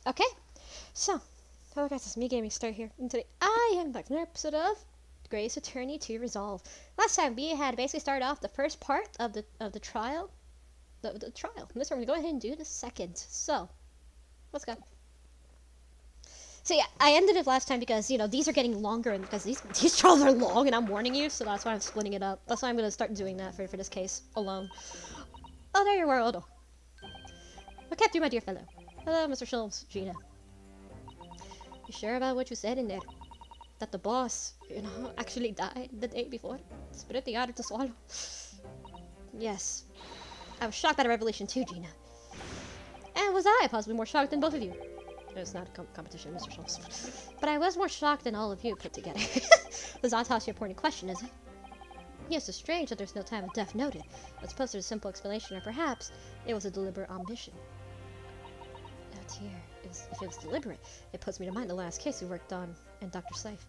Okay, so, hello guys, it's me Gaming Star here, and today I am back in an episode of Grey's Attorney to Resolve. Last time we had basically started off the first part of the trial, the trial. And this time we're gonna go ahead and do the second. So, let's go. So yeah, I ended it last time because these are getting longer, and because these trials are long, and I'm warning you, so that's why I'm splitting it up. That's why I'm gonna start doing that for this case alone. Oh, there you are, Odo. What kept you, my dear fellow? Hello, Mr. Schultz, Gina. You sure about what you said in there? That the boss, actually died the day before? It's pretty hard to swallow. Yes. I was shocked by the revelation too, Gina. And was I possibly more shocked than both of you? It's not a competition, Mr. Schultz. But I was more shocked than all of you put together. That's not your important question, is it? Yes, it's strange that there's no time of death noted. I suppose there's a simple explanation, or perhaps it was a deliberate omission. Oh dear. If it was deliberate, it puts me to mind the last case we worked on, and Dr. Seif.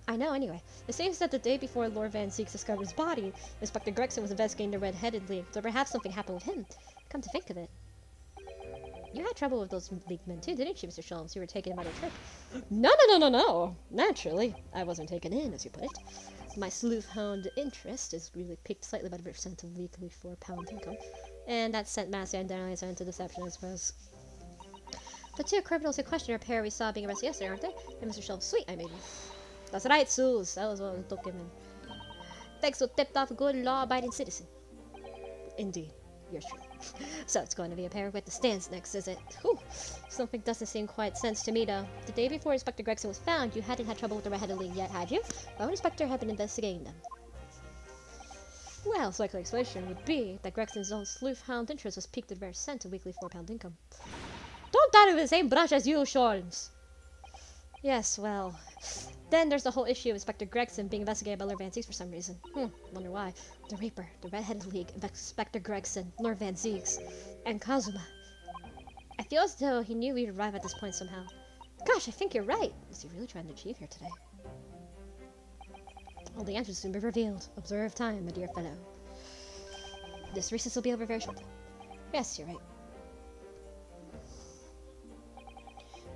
I know, anyway. It seems that the day before Lord Van Zieks discovered his body, Inspector Gregson was investigating the Red-Headed League, so perhaps something happened with him. Come to think of it. You had trouble with those League men too, didn't you, Mr. Sholmes? You were taken about a trip. No. Naturally. I wasn't taken in, as you put it. My sleuth hound interest is really piqued slightly by the percent of weekly £4 income. And that sent Massey and Daniel into deception, I suppose. The two criminals in question are a pair we saw being arrested yesterday, aren't they? And Mr. Shelves' sweet, I mean. That's right, Suze. That was what I took him in. Thanks to tipped off a good law-abiding citizen. Indeed. Yours truly. So it's going to be a pair with the stands next, is it? Whew. Something doesn't seem quite sense to me, though. The day before Inspector Gregson was found, you hadn't had trouble with the Red-Headed League yet, had you? Why would Inspector have been investigating them? Well, the likely explanation would be that Gregson's own sleuth hound interest was piqued at the very cent of weekly £4 income. Don't die with the same brush as you, Sholmes. Yes, well, then there's the whole issue of Inspector Gregson being investigated by Lord Van Zieks for some reason. Wonder why. The Reaper, the Red-Headed League, Inspector Gregson, Lord Van Zieks, and Kazuma. I feel as though he knew we'd arrive at this point somehow. Gosh, I think you're right. What's he really trying to achieve here today? All the answers soon be revealed. Observe time, my dear fellow. This recess will be over very shortly. Yes, you're right.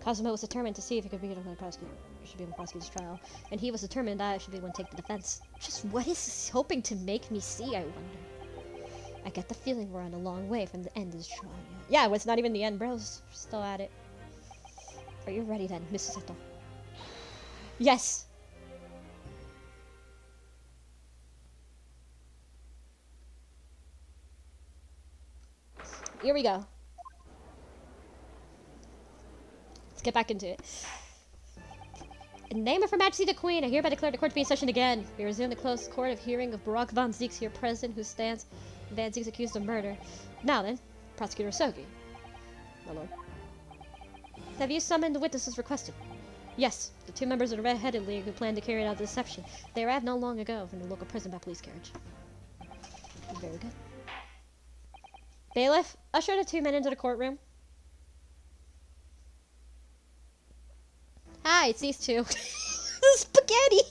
Kazuma was determined to see if he could be able to prosecute his trial, and he was determined that I should be the one to take the defense. Just what is he hoping to make me see, I wonder? I get the feeling we're on a long way from the end of this trial. Yeah, well, it's not even the end, bros. We're still at it. Are you ready then, Mrs. Seto? Yes! Here we go. Let's get back into it. In the name of Her Majesty the Queen, I hereby declare the court to be in session again. We resume the closed court of hearing of Barak Van Zieks here present, who stands Van Zieks accused of murder. Now then, Prosecutor Sogi. My lord. Have you summoned the witnesses requested? Yes, the two members of the Red-Headed League who planned to carry out the deception. They arrived not long ago from the local prison by police carriage. Very good. Bailiff, usher the two men into the courtroom. Hi, it's these two. Spaghetti!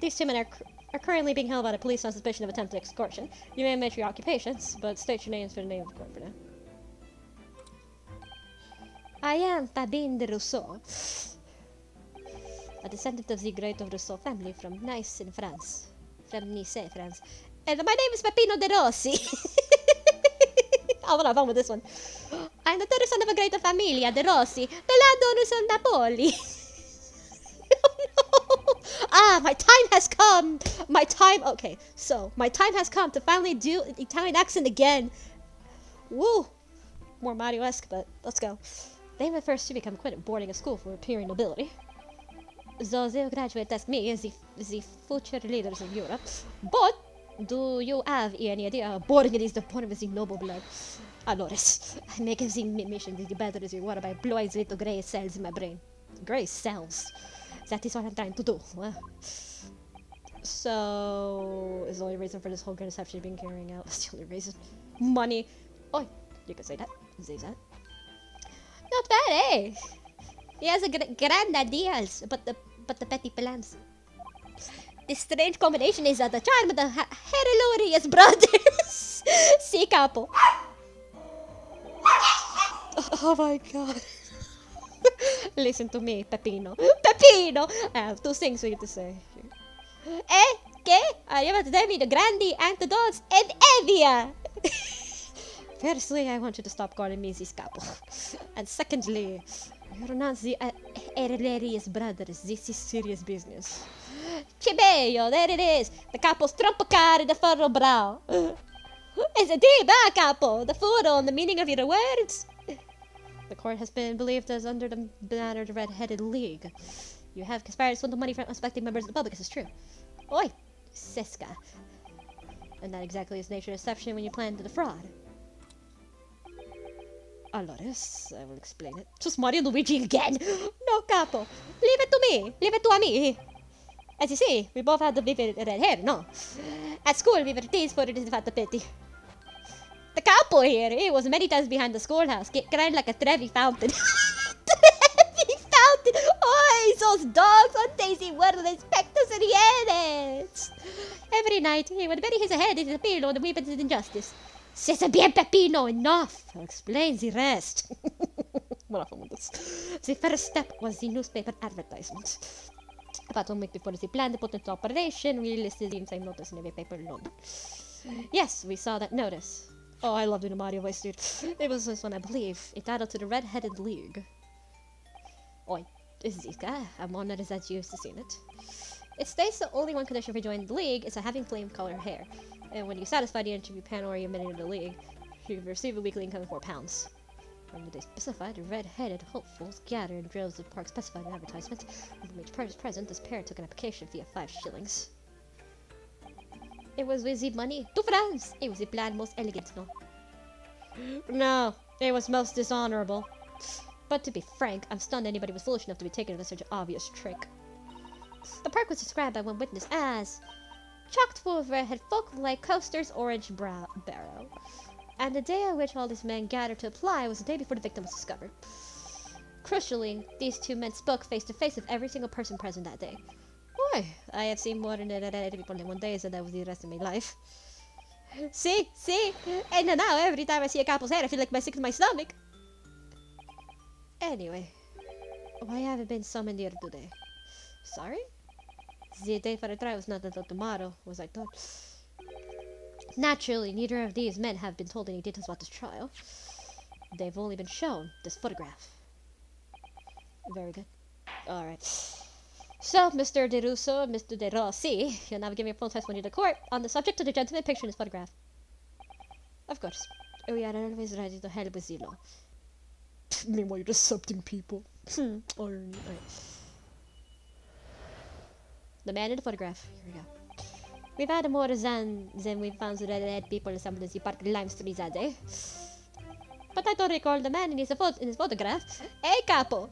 These two men are currently being held by the police on suspicion of attempted extortion. You may mention your occupations, but state your names for the name of the court for now. I am Fabien de Rousseau, a descendant of the great Rousseau family from Nice in France. From Nice, France. And my name is Peppino de Rossi. I'm gonna have fun with this one. I'm the third son of a great familia, de Rossi, Belladonus of Napoli. Oh no! Ah, my time has come! My time has come to finally do Italian accent again. Woo! More Mario-esque, but let's go. They were first to become acquainted boarding a school for appearing nobility. So they'll graduate as me as the future leaders of Europe. But do you have any idea how boring it is to born with the noble blood? Allores, I make the mission the better as you want by blowing the little grey cells in my brain. Grey cells? That is what I'm trying to do. So, is the only reason for this whole deception being carrying out? That's the only reason. Money. Oh, you can say that. Say that. Not bad, eh? He has a grand ideas, but the petty plans. This strange combination is the charm of the Herolorius brothers. Si, capo. Oh my god. Listen to me, Peppino. Peppino! I have two things for you to say. Eh? ¿Qué? You have to tell me the Grandi, Antidotes, and Evia! Firstly, I want you to stop calling me this couple. And secondly, you're not the Erlerius brothers. This is serious business. Chibello, there it is. The couple's trump card in the furrow brow. It's a deep, capo. The furrow and the meaning of your words. The court has been believed as under the banner of the Red-Headed League. You have conspired to swindle money from unsuspecting members of the public. This is true. Oi, Siska. And that exactly is nature of deception when you plan to defraud. Allora, I will explain it. Just Mario Luigi again! No, capo. Leave it to me. Leave it to me. As you see, we both had the vivid red hair, no? At school, we were teased for it is the pity. The capo here, he was many times behind the schoolhouse, crying like a Trevi fountain. Trevi fountain! Oh, those dogs on Daisy World inspectors and hyenas! Every night, he would bury his head in the pillow and weep at his injustice. C'est bien, Peppino, enough! I'll explain the rest. The first step was the newspaper advertisement. About 1 week before the plan to put into operation, we listed the same notice in every paper in London. Yes, we saw that notice. Oh, I love doing a Mario voice, dude. It was this one, I believe, entitled to the Red-Headed League. Oi, is this guy? I'm honored that you used to seen it. It states the only one condition for joining the league is having flame-colored hair. And when you satisfy the interview panel or you're admitted to the league, you receive a weekly income of £4. On the day specified, the red-headed hopefuls gathered in droves to the park specified in advertisement. When each person present, this pair took an application via 5 shillings. It was with the money. 2 francs! It was the plan most elegant, no? No, it was most dishonorable. But to be frank, I'm stunned anybody was foolish enough to be taken with such an obvious trick. The park was described by one witness as chocked full of redhead folk like Coaster's orange barrow. And the day on which all these men gathered to apply was the day before the victim was discovered. Crucially, these 2 men spoke face to face with every single person present that day. Boy, I have seen more than people in one day, so that was the rest of my life. See? And now every time I see a couple's hair, I feel like my sick to my stomach. Anyway, why haven't been summoned here today? Sorry? The day for the trial was not until tomorrow, was I told. Naturally, neither of these men have been told any details about this trial. They've only been shown this photograph. Very good. Alright. So, Mr. De Russo and Mr. De Rossi, you'll now give me a full testimony to court on the subject of the gentleman pictured in this photograph. Of course. We are always ready to help with the law. Meanwhile, you're decepting people. Alright. The man in the photograph. Here we go. We've had more than we found the red people assembled in the park Lime Street that day. But I don't recall the man in his photograph. Hey, capo!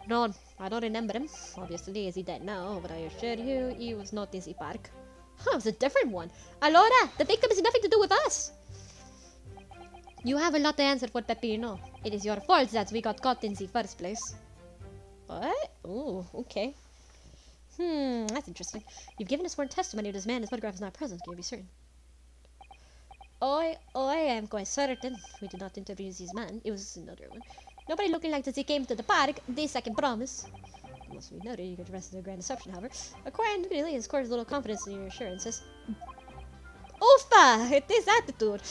No, I don't remember him. Obviously, is he dead now, but I assure you, he was not in the park. Huh, it was a different one. Allora, the victim has nothing to do with us. You have a lot to answer for, Peppino. It is your fault that we got caught in the first place. What? Oh, okay. That's interesting. You've given us sworn testimony that this man in his photograph is not present. Can you be certain? I am quite certain we did not interview this man. It was another one. Nobody looking like that he came to the park. This I can promise. Unless we noted, you get arrested for grand deception, however. According to Lee, his court has little confidence in your assurances. Oofa! It is attitude.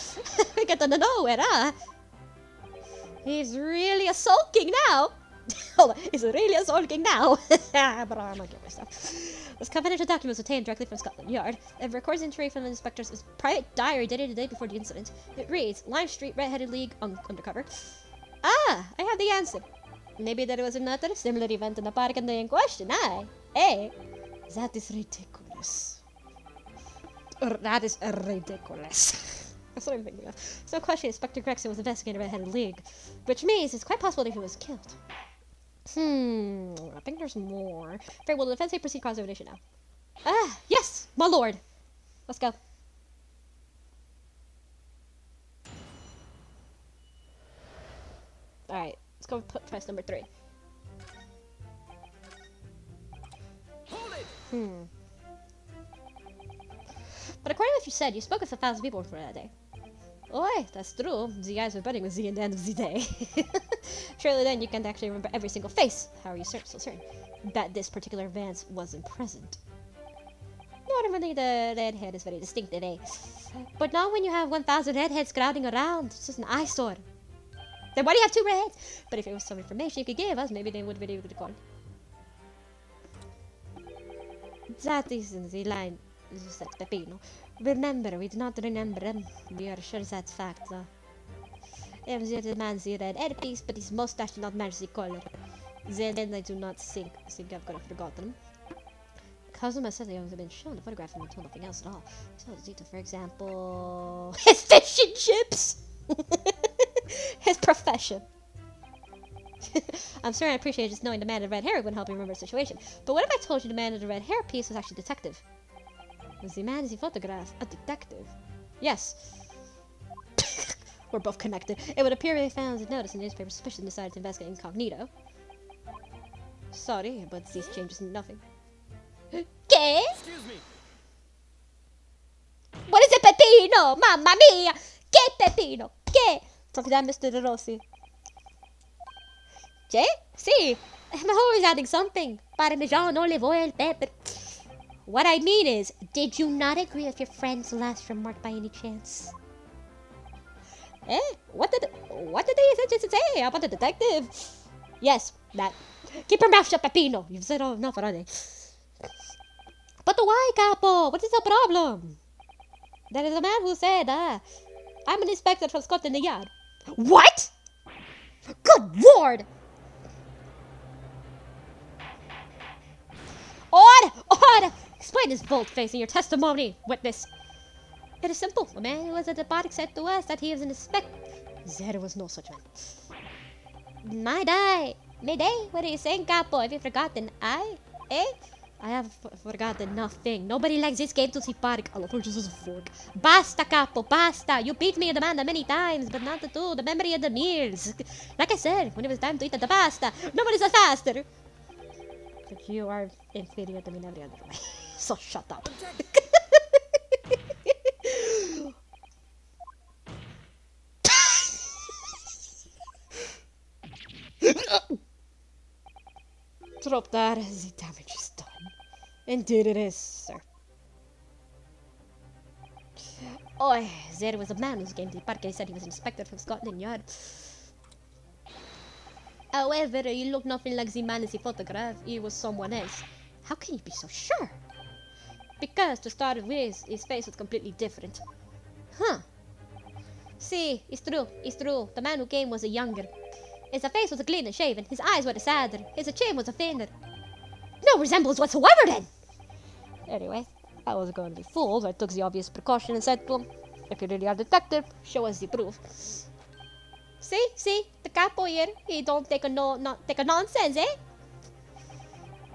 We get out of nowhere, huh? He's really a sulking now. Hold on, he's really a sulking now. But I'm not getting my stuff. This confidential document was obtained directly from Scotland Yard. It records entry from the inspector's private diary dated the day before the incident. It reads, Lime Street, Red-Headed League, undercover. Ah, I have the answer. Maybe there was another similar event in the park and in question, eh? Hey, that is ridiculous. That is ridiculous. That's what I'm thinking of. There's no question Inspector Gregson was investigating Red-Headed League, which means it's quite possible that he was killed. I think there's more. Very well, the defense may proceed cross-examination now. Ah, yes, my lord. Let's go. Alright, let's go with press number 3. Hold it! But according to what you said, you spoke with 1,000 people for that day. Oi, that's true. The eyes were budding with the end of the day. Surely then you can't actually remember every single face. How are you so certain that this particular Vance wasn't present? Normally the redhead is very distinctive, eh? But not when you have 1,000 redheads crowding around. It's just an eyesore. Then why do you have 2 redheads? But if it was some information you could give us, maybe they would be able to call. That isn't the line, said Peppino. Remember, we do not remember him. We are sure that's fact. The man's the red hairpiece, but his mustache did not match the color. Then I do not think I've got forgotten him. Kazuma said they have been shown to photograph him until nothing else at all. So Zito, for example, his fish and chips! His profession. I'm sorry, I appreciate just knowing the man in red hair wouldn't help you remember the situation. But what if I told you the man in the red hair piece was actually a detective? Was the man he photographed a detective? Yes. We're both connected. It would appear they found a notice in the newspaper suspicion decided to investigate incognito. Sorry, but these changes nothing. ¿Qué? Excuse me. What is it, Peppino? Mamma mia! ¿Qué, Peppino? ¿Qué? Talk to that, Mr. De Rossi. ¿Qué? Sí. I'm always adding something. Parmesan, olive oil, pepper. What I mean is, did you not agree with your friend's last remark by any chance? Eh? What did they say about the detective? Yes, that. Keep your mouth shut, Peppino. You've said enough already. But why, Capo? What is the problem? There is a man who said, I'm an inspector from Scotland Yard. What? Good Lord! Odd! Explain this bold-face in your testimony, witness. It is simple. A man who was at the body said to us that he was an inspector. There was no such man. Mayday, what are you saying, Capo? Have you forgotten? I have forgotten nothing. Nobody likes this game to see Park. I love her just as a fork. Basta, Capo, basta. You beat me in the Amanda many times, but not the two. The memory of the meals. Like I said, when it was time to eat the pasta, nobody's a faster. But you are inferior to me in every other way. So shut up. Drop that. The damage is done. Indeed it is, sir. Oh, there was a man who came to the park and said he was an inspector from Scotland Yard. However, he looked nothing like the man in the photograph. He was someone else. How can you be so sure? Because, to start with, his face was completely different. Huh. See, it's true. The man who came was a younger. His face was clean and shaven. His eyes were sadder. His chin was a thinner. No resemblance whatsoever, then! Anyway, I wasn't going to be fooled. I took the obvious precaution and said to him, if you really are a detective, show us the proof. See, the capo here, he don't take a nonsense, eh?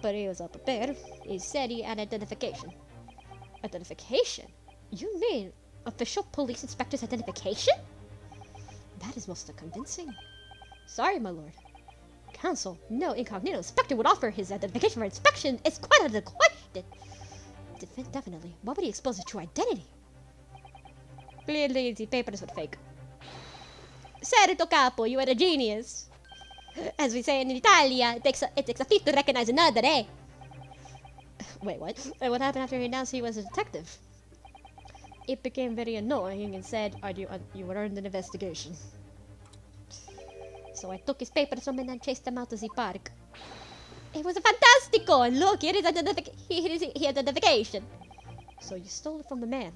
But he was prepared. He said he had identification. Identification? You mean official police inspector's identification? That is most convincing. Sorry, my lord. Counsel, no incognito inspector would offer his identification for inspection. It's quite out of the question. Definitely. Why would he expose his true identity? Clearly, the papers were fake. Certo, capo, you are a genius. As we say in Italia, it takes a thief to recognize another, eh? Wait, what? And what happened after he announced he was a detective? It became very annoying and said, you were under investigation. So I took his papers from him and chased him out of the park. It was a fantastico! And look, here is identification. So you stole it from the man.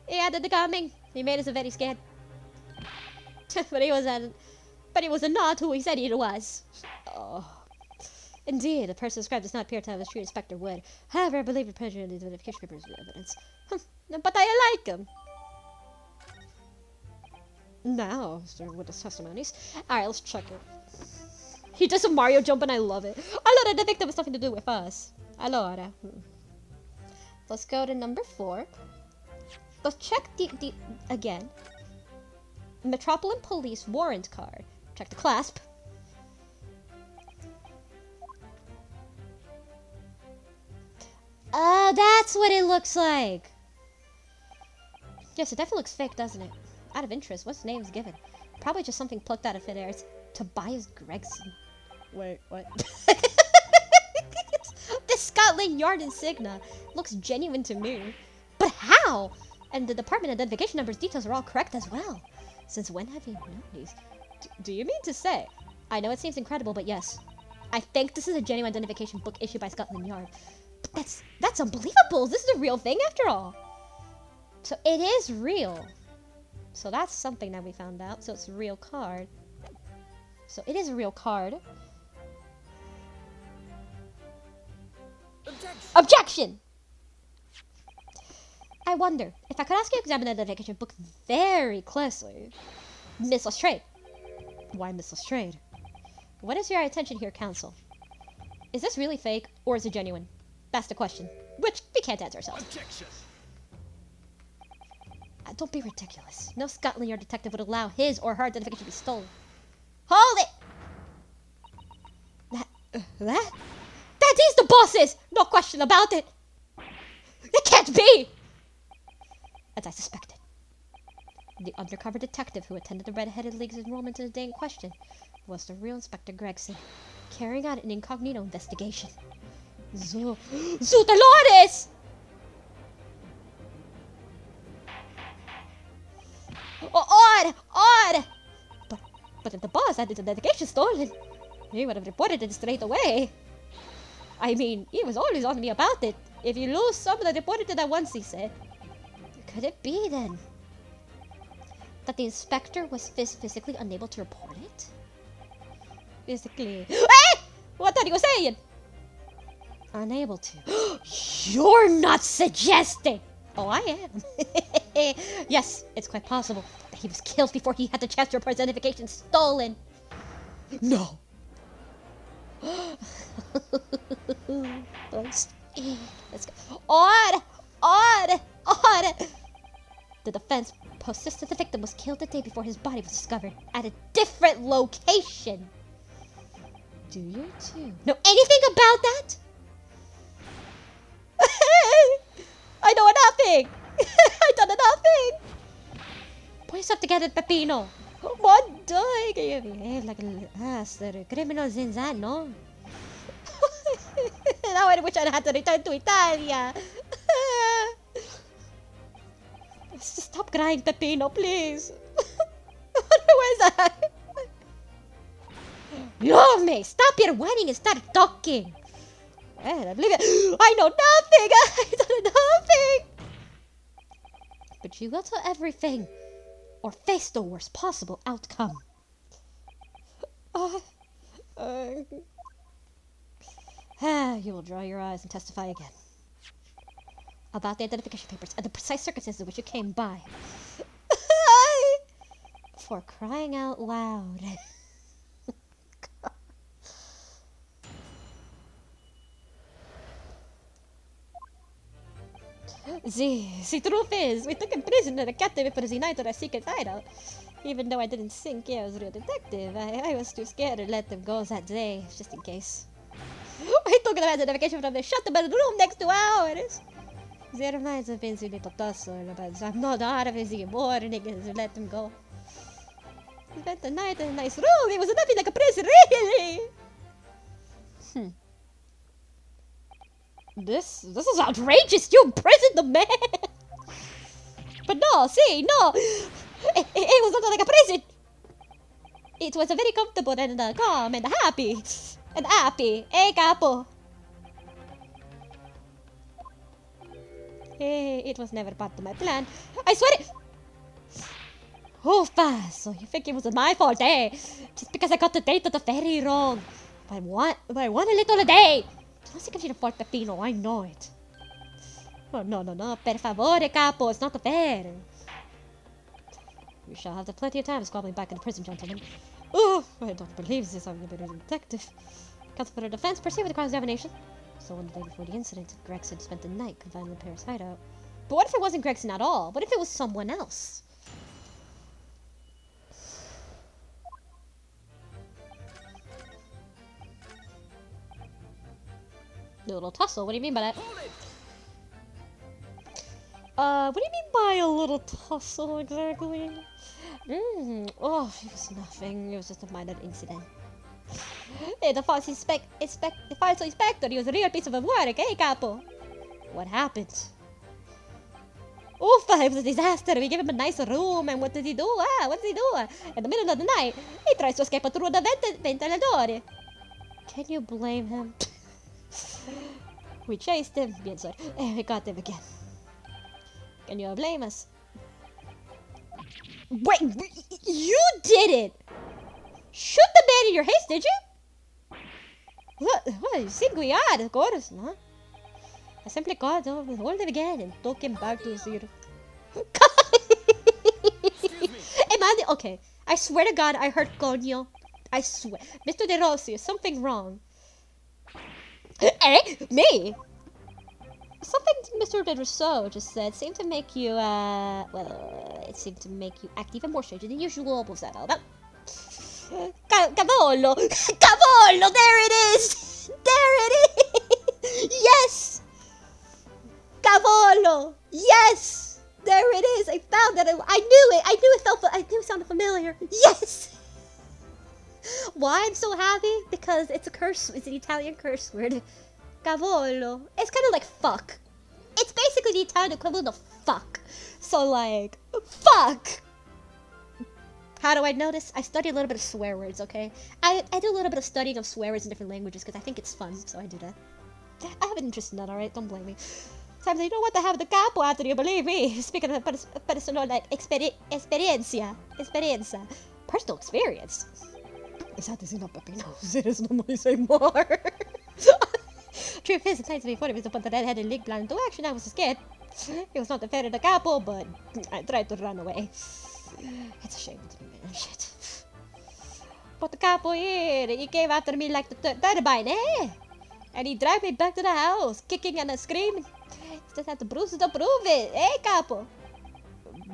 He had it coming. He made us very scared. but he was not who he said he was. Oh. Indeed, the person described does not appear to have a true inspector would. However, I believe the prejudice of the identification papers is evidence. But I like him. Now, starting with the testimonies. Alright, let's check it. He does a Mario jump and I love it. Allora, the victim has nothing to do with us. Allora. Let's go to number 4. Let's check the again. Metropolitan Police warrant card. Check the clasp. Oh, that's what it looks like. Yes, it definitely looks fake, doesn't it? Out of interest, what's names given? Probably just something plucked out of thin air. It's Tobias Gregson. Wait, what? This Scotland Yard insignia looks genuine to me. But how? And the department identification number's details are all correct as well. Since when have you known these? Do you mean to say? I know it seems incredible, but yes. I think this is a genuine identification book issued by Scotland Yard. But that's unbelievable. This is a real thing after all. So it is real. So that's something that we found out. So it's a real card. So it is a real card. Objection! Objection! I wonder if I could ask you to examine the identification book very closely. Miss Lestrade. Why Miss Lestrade? What is your attention here, counsel? Is this really fake, or is it genuine? That's the question, which we can't answer ourselves. Objection! Don't be ridiculous. No Scotland Yard detective would allow his or her identification to be stolen. Hold it! That is the boss's! No question about it! It can't be! As I suspected. The undercover detective who attended the Red-Headed League's enrollment in the day in question was the real Inspector Gregson, carrying out an incognito investigation. Dolores! Odd! But if the boss had his identification stolen, he would have reported it straight away. I mean, he was always on me about it. If you lose something, reported it at once, he said. Could it be, then, that the inspector was physically unable to report it? Physically. Hey! What are you saying? Unable to. You're not suggesting! Oh, I am. Yes, it's quite possible that he was killed before he had the chance to report his identification stolen. No. Let's go. Odd! The defense persisted the victim was killed the day before his body was discovered at a different location. Do you too know anything about that? I know nothing. I done nothing. Put yourself together, Peppino. What doing? You behave like a master criminal in that, no? Now I wish I had to return to Italia. Just stop crying, Peppino, please. Where's that? Love me! Stop your whining and start talking. Well, I believe it. I know nothing. I don't know nothing. But you will tell everything, or face the worst possible outcome. You will dry your eyes and testify again about the identification papers and the precise circumstances in which you came by. For crying out loud. The truth is, we took him prisoner and kept him for the night of our secret hideout. Even though I didn't think he was a real detective, I was too scared to let him go that day, just in case. I took the identification from the shut him in the room next to ours. There might have been some little tussle, but I'm not out of his morning to let him go. He spent the night in a nice room. It was nothing like a prison, really. This is outrageous. You imprisoned the man. But no, no. It was not like a prison. It was a very comfortable and calm and happy. Eh, capo? Hey, it was never part of my plan. I swear it. Oh, so you think it was my fault, eh? Just because I got the date of the ferry wrong. By one little day. Don't think I'm fault, Peppino. I know it. Oh, no. Per favore, capo. It's not fair. You shall have plenty of time to squabble me back into prison, gentlemen. Oh, I don't believe this. I'm a bit of a detective. Counsel for the defense, proceed with the cross-examination. So on the day before the incident, Gregson spent the night confined in the Paris hideout. But what if it wasn't Gregson at all? What if it was someone else? A little tussle? What do you mean by that? Hold it! What do you mean by a little tussle exactly? Oh, it was nothing. It was just a minor incident. Hey, the false the false inspector, he was a real piece of work, eh, capo? What happened? Oof, it was a disaster. We gave him a nice room, and what did he do? What did he do? In the middle of the night, he tries to escape through the ventilador. Can you blame him? We chased him, bien sir, and we got him again. Can you blame us? Wait, you did it! Shoot the man in your haste, did you? What? Singular, of course, no? I simply got him, hold him again, and took him back to zero. Excuse me. Hey, man, okay, I swear to God, I heard coño. I swear. Mr. De Rossi, is something wrong? Eh? Me? Something Mr. De Rousseau just said seemed to make you, well, it seemed to make you act even more strange than usual. What was that all about? Cavolo! Cavolo! There it is! There it is! Yes! Cavolo! Yes! There it is! I found it! I knew it! I knew it sounded familiar! Yes! Why I'm so happy? Because it's a curse. It's an Italian curse word. Cavolo. It's kind of like fuck. It's basically the Italian equivalent of fuck. So like, fuck! How do I know this? I study a little bit of swear words, okay? I do a little bit of studying of swear words in different languages because I think it's fun, so I do that. I have an interest in that, alright? Don't blame me. Sometimes you don't want to have the capo after you, believe me. Speaking of personal, like, experiencia. Personal experience. Exactly, no, Pepino. There's no money say more. Truth is, sometimes before it was to put the red-headed league plan into action, I was scared. It was not the fair of the capo, but I tried to run away. It's a shame, didn't mean shit. But the capo here, he came after me like the turbine, eh? And he dragged me back to the house, kicking and screaming. He just had the bruises to prove it, eh, capo?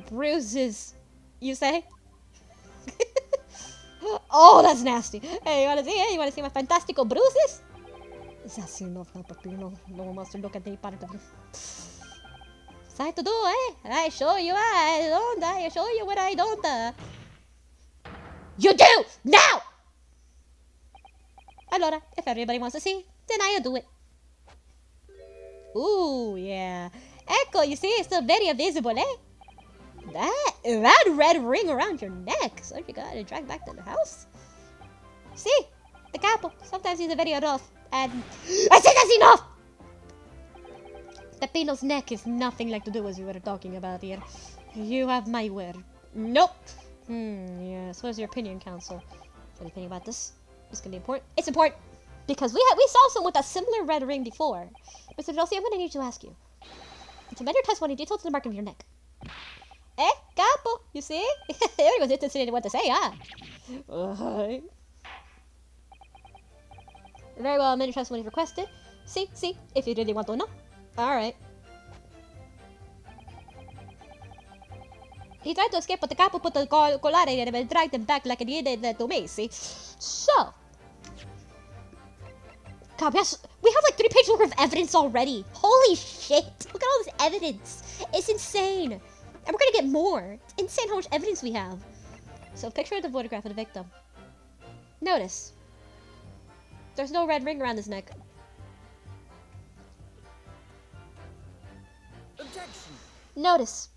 Bruises, you say? Oh, that's nasty. Hey, you wanna see it? You wanna see my fantastical bruises? That's enough now, Pepino. No one wants to look at any part of you. It's time to do, eh? I show you I don't. I show you what I don't. You do! Now! Allora, if everybody wants to see, then I'll do it. Ooh, yeah. Ecco, you see, it's still very visible, eh? That red ring around your neck. So you gotta drag back to the house. See? The capo. Sometimes he's a very rough. And I said that's enough! Pepino's neck is nothing like to do as we were talking about here. You have my word. Nope. Yes. What is your opinion, counsel? What do you think about this? This gonna be important. It's important because we saw someone with a similar red ring before. Mr. Rossi, I'm gonna need to ask you to measure testimony details to the mark of your neck. Eh, capo? You see? There he was interested in what to say, huh? Very well, measure testimony requested. See, if you really want to know. Alright. He tried to escape, but the capo put the collare in him and dragged him back like he did to me, see? So. God, we have like 3-page worth of evidence already. Holy shit. Look at all this evidence. It's insane. And we're gonna get more. It's insane how much evidence we have. So picture the photograph of the victim. Notice. There's no red ring around his neck. Objection. Notice.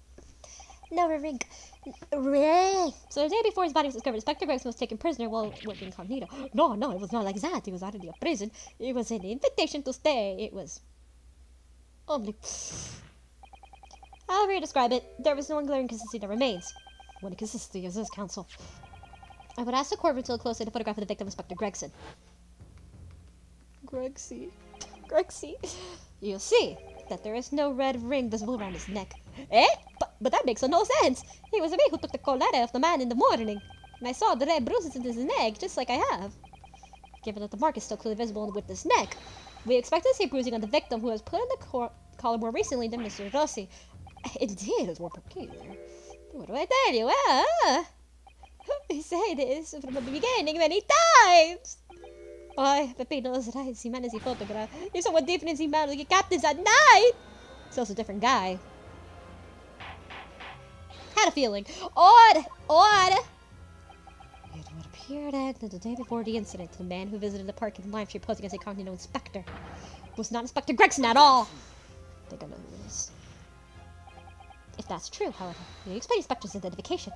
No ring. So the day before his body was discovered, Inspector Gregson was taken prisoner while working incognito. No, it was not like that. It was already a prison. It was an invitation to stay. It was only. However you describe it, there was no one glaring consistency that remains. What inconsistency is this, counsel? I would ask the court to look closely at the photograph of the victim, Inspector Gregson. Gregsy. You'll see that there is no red ring visible around his neck. Eh? But that makes no sense. It was me who took the collare of the man in the morning. And I saw the red bruises in his neck, just like I have. Given that the mark is still clearly visible with his neck, we expect to see bruising on the victim who was put on the collar more recently than Mr. Rossi. Indeed, it was more peculiar. What do I tell you, huh? We say this from the beginning many times. Why, Pepino's right. Si man is a photograph. You're somewhat different in man who captains at night. He's also a different guy. got a feeling. Odd! It would appear that the day before the incident, the man who visited the park in Lime Street posing as a incognito inspector was not Inspector Gregson at all. I think I know who it is. If that's true, however, you explain Inspector's identification.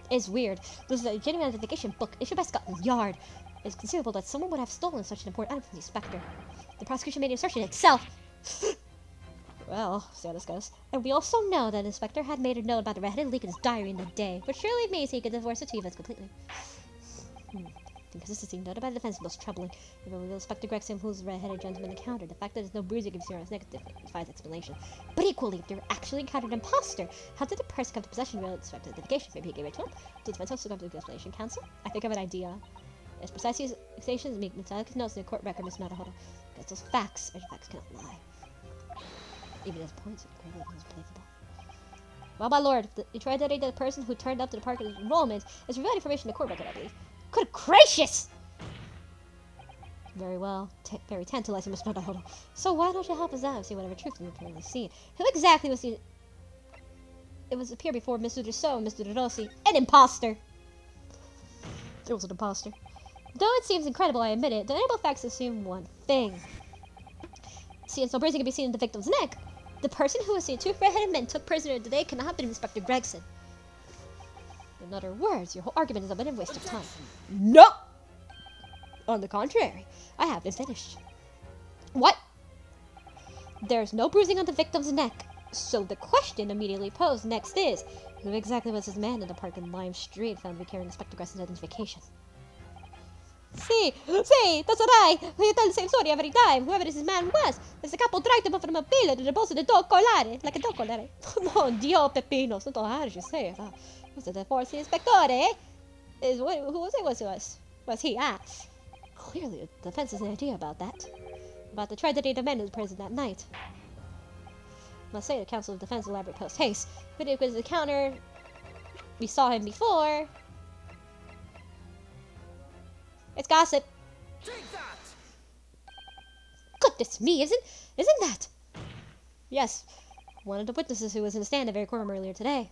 It's weird. This is a genuine identification book issued by Scotland Yard. It's conceivable that someone would have stolen such an important item from the Inspector. The prosecution made the assertion itself. Well, see how this goes. And we also know that the Inspector had made a note about the red-headed leak in his diary in the day, which surely means he could divorce the two events completely. The consistency noted by the defense is most troubling. If it was Inspector Gregson whose red-headed gentleman encountered, the fact that there's no bruising gives zero as negative defies explanation. But equally, if they were actually encountered an imposter, how did the person come to possession of the Inspector's identification? Maybe he gave it to him? Did the defense also come to the explanation counsel? I think I have an idea. As precise as accusations make metallic notes in the court record, Miss Nadahoda. Because those facts, or facts cannot lie. Even as points of the is believable. Well, my lord, the true identity of the person who turned up to the park at his enrollment is revealed information in the court record, I believe. Good gracious! Very well. Very tantalizing, Mr. Nadahoda. So why don't you help us out and see whatever truth you're currently seeing? Who exactly was the... It was appear before Mr. Dussault and Mr. De Rossi. An imposter! There was an imposter. Though it seems incredible, I admit it, the undeniable facts assume one thing. Since no bruising can be seen in the victim's neck, the person who was seen two red-headed men took prisoner today cannot have been Inspector Gregson. In other words, your whole argument is a bit of a waste of time. No! On the contrary, I haven't finished. What? There's no bruising on the victim's neck, so the question immediately posed next is, who exactly was this man in the park in Lime Street found to be carrying Inspector Gregson's identification? See, that's right. We tell the same story every time. Whoever this man was, there's a couple dragged him up from a pillar to the post of the dog collare, like a dog collare. Oh, Dio Pepino, so how did you say it? Was it the force inspector, eh? Who was he? Clearly, the defense has an idea about that. About the tragedy of the men in prison that night. Must say the Council of Defense elaborate post haste. But it was the counter. We saw him before. It's gossip. Take that! Goodness me, isn't that? Yes, one of the witnesses who was in the stand at the very courtroom earlier today.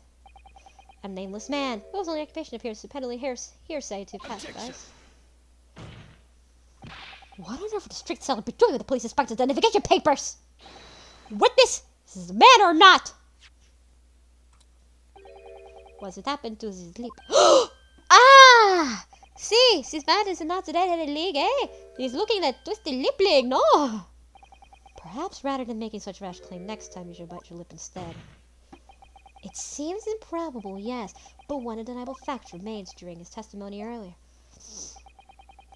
A nameless man whose only occupation appears to peddle hearsay to passersby. What on earth would the street seller be doing with the police inspector's identification papers? Witness, is this a man or not? What's it happened to his lip? Ah! See, this man is not the red-headed league, eh? He's looking at twisted lip leg, no? Perhaps rather than making such rash claim next time, you should bite your lip instead. It seems improbable, yes, but one undeniable fact remains during his testimony earlier.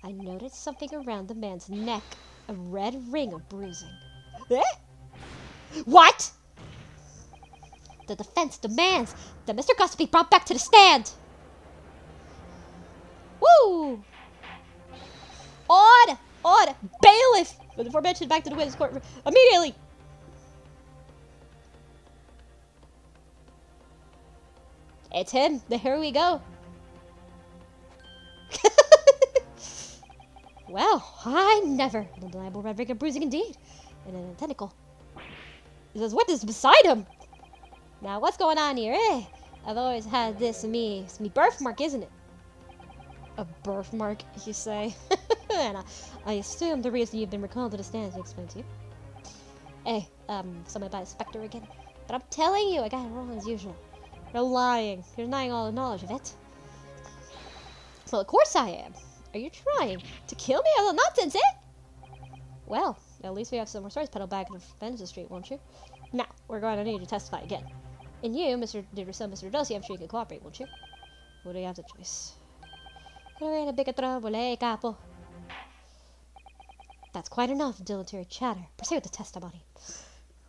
I noticed something around the man's neck, a red ring of bruising. Eh? What? The defense demands that Mr. Gus be brought back to the stand. Woo! Odd! Bailiff! With the aforementioned back to the witness court immediately! It's him. Here we go. Well, I never. An undeniable red ring of bruising indeed. And an tentacle. There's witness beside him. Now, what's going on here, eh? I've always had this me birthmark, isn't it? A birthmark, you say? And I assume the reason you've been recalled to the stand is to explain to you. Hey, something about a specter again. But I'm telling you, I got it wrong as usual. You're lying. You're denying all the knowledge of it. Well, of course I am. Are you trying to kill me? A little nonsense, eh? Well, at least we have some more stories peddled back in Benson Street, won't you? Now, we're going to need you to testify again. And you, Mr. DeRousseau, Mr. Dossi, I'm sure you can cooperate, won't you? What do you have the choice? You're in a big trouble, eh, capo? That's quite enough dilatory chatter. Proceed with the testimony.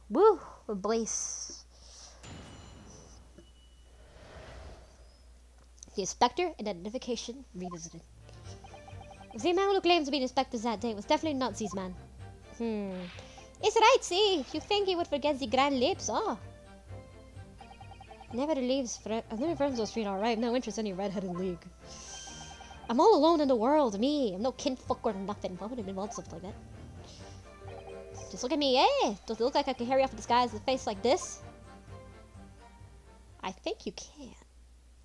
Woo, Blaze. The inspector and identification revisited. The man who claims to be the inspector that day was definitely not this man. It's right, see. You think he would forget the grand lips, oh? Never leaves. I live in Fresno Street, alright. No interest in any red-headed league. I'm all alone in the world, me. I'm no kinfolk or nothing. Why would I involve something like that? Just look at me, eh? Does it look like I can carry off a disguise with a face like this? I think you can.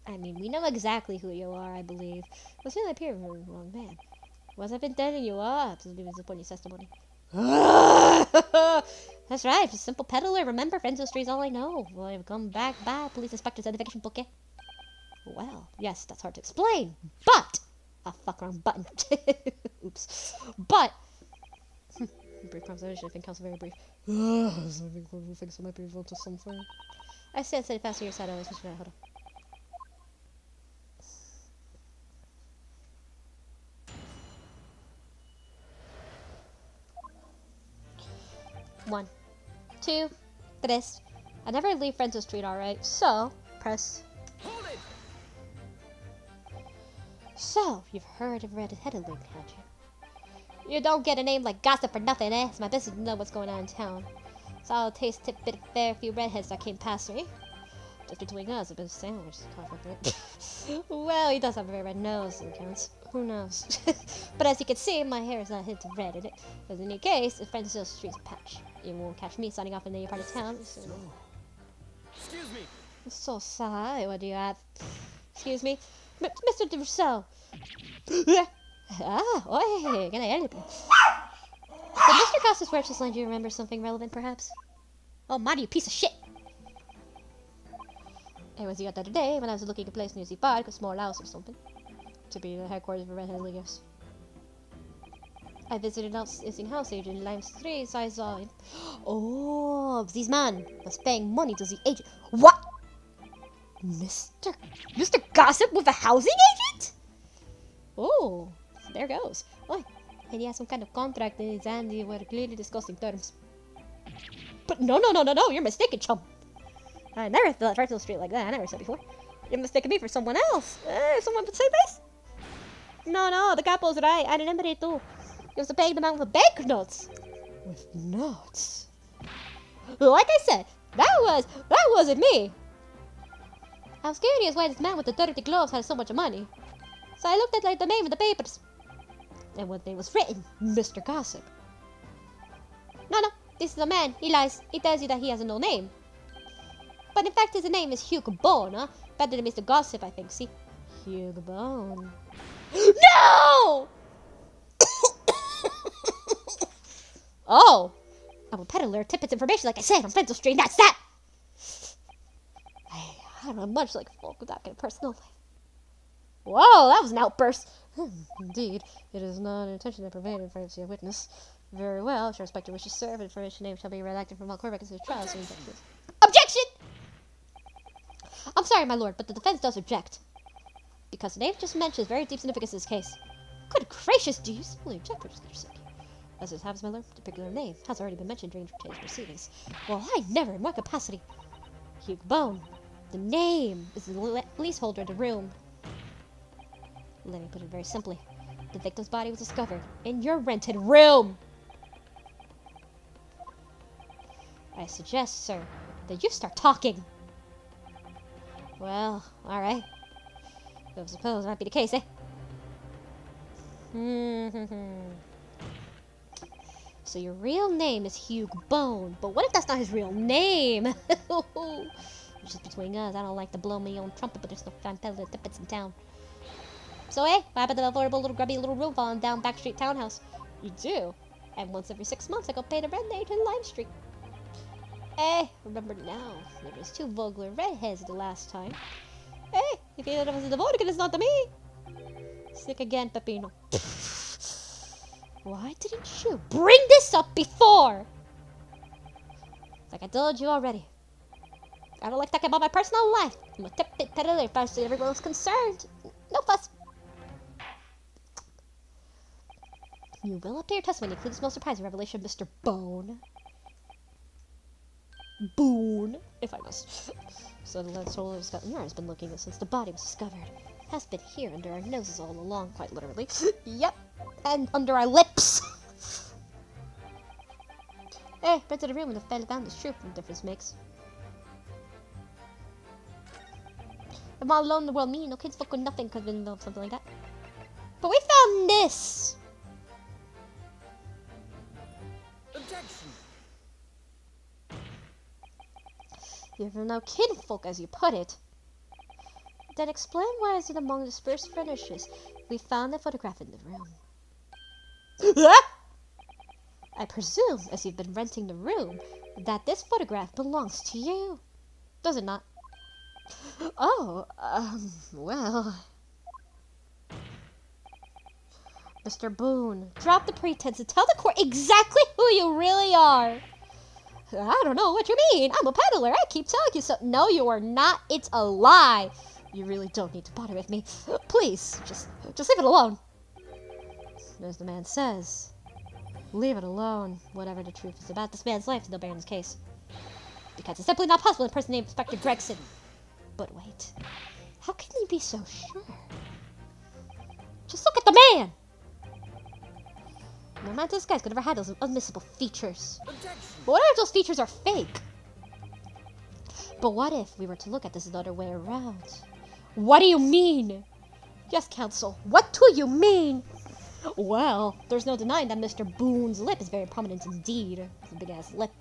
I mean, we know exactly who you are, I believe. But still appear a wrong man. Was I've been telling you up to do disappointing testimony. That's right, just simple peddler. Remember, Frenzo Street's all I know. Well, I've come back by police inspector's identification book. Well, yes, that's hard to explain, but fuck wrong button. Oops. But brief conversation. I think counts very brief. I think who thinks it might be revealed to something. I said fast to your side. Always, hold on. One, two, tres. I never leave Frenzo Street, alright? So, press. Hold it! So, you've heard of Red-Headed Link, had you? You don't get a name like Gossip for nothing, eh? It's my business to know what's going on in town. So I'll taste tip bit fair few redheads that came past me. Just between us, a bit of sandwich. Well, he does have a very red nose, it counts. Who knows? But as you can see, my hair is not hinted red in it. But in any case, if Frenzo Street's a patch. You won't catch me signing off in any part of town. So. Excuse me. So sorry, what do you have? Excuse me? Mr. DeRousseau. Oi, can I help you? Did Mr. Costas wear this line? Do you remember something relevant, perhaps? Oh, Marty, you piece of shit! It was the other day when I was looking at a place near the park, a small house or something. To be the headquarters of a Red-Headed League. I visited an house agent in Lime Street, so I saw him. Oh, this man was paying money to the agent. What? Mr. Gossip with a housing agent? Oh, there goes. Oh, and he has some kind of contract in his hand. They were clearly discussing terms. But no, you're mistaken, chum. I never thought Frenzo Street like that. I never said before. You're mistaken me for someone else. Someone would say this? No, the capo's right. I remember it too. He was paying the man with banknotes. With notes? Like I said, that wasn't me. I was curious why this man with the dirty gloves had so much money. So I looked at the name in the papers. And what name was written? Mr. Gossip. No, this is a man. He lies. He tells you that he has no name. But in fact, his name is Hugh Bone, huh? Better than Mr. Gossip, I think. See? Hugh Bone. No! Oh! I'm a peddler. Tippets information, like I said, on Frenzo Street. That's that! I don't know much like folk without getting personal life. Whoa, that was an outburst. Indeed, it is not an intention to prevent in front of a witness. Very well, if your respected wishes to serve, information name shall be redacted from all court records of the trial. So objection! I'm sorry, my lord, but the defense does object. Because the name just mentioned is very deep significance in this case. Good gracious, do you simply object to your sake? As it happens, my lord, the particular name has already been mentioned during today's proceedings. Well, I never, in what capacity? Hugh Bone. The name is the leaseholder of the room. Let me put it very simply. The victim's body was discovered in your rented room. I suggest, sir, that you start talking. Well, alright. I suppose that might be the case, eh? So your real name is Hugh Bone, but what if that's not his real name? Just between us, I don't like to blow my own trumpet, but there's no fun peddler tippets in town. So, what happened to the affordable little grubby little room falling down Backstreet Townhouse? You do? And once every 6 months, I go pay the rent there to Lime Street. Remember now, there was 2 vulgar redheads the last time. If either of us is the vodka, it's not to me. Sick again, Peppino. Why didn't you bring this up before? Like I told you already. I don't like talking about my personal life. I'm a tip-bit peddler as far as everyone's concerned. No fuss. You will appear testimony include this most surprising revelation, Mr. Bone. Boone, if I must. So the lead soul of Scotland Yard has been looking at since the body was discovered. Has been here under our noses all along, quite literally. Yep, and under our lips. Right to the room when the fell down is true. What difference makes? I'm all alone in the world, me, no kids, fuck with nothing, could have been involved, something like that. But we found this! Objection! You're no kinfolk, as you put it. Then explain why is it among the dispersed furnishings we found the photograph in the room. I presume, as you've been renting the room, that this photograph belongs to you. Does it not? Oh, well... Mr. Boone, drop the pretense and tell the court exactly who you really are. I don't know what you mean. I'm a peddler. I keep telling you so. No, you are not. It's a lie. You really don't need to bother with me. Please, just leave it alone. As the man says, leave it alone. Whatever the truth is about this man's life, no bear in this case. Because it's simply not possible to impersonate Inspector Gregson. But wait, how can you be so sure? Just look at the man. No man, this guy's never had those unmissable features. Objection. But what if those features are fake? But what if we were to look at this another way around? What do you mean? Yes, counsel, what do you mean? Well, there's no denying that Mr. Boone's lip is very prominent indeed. It's a big-ass lip.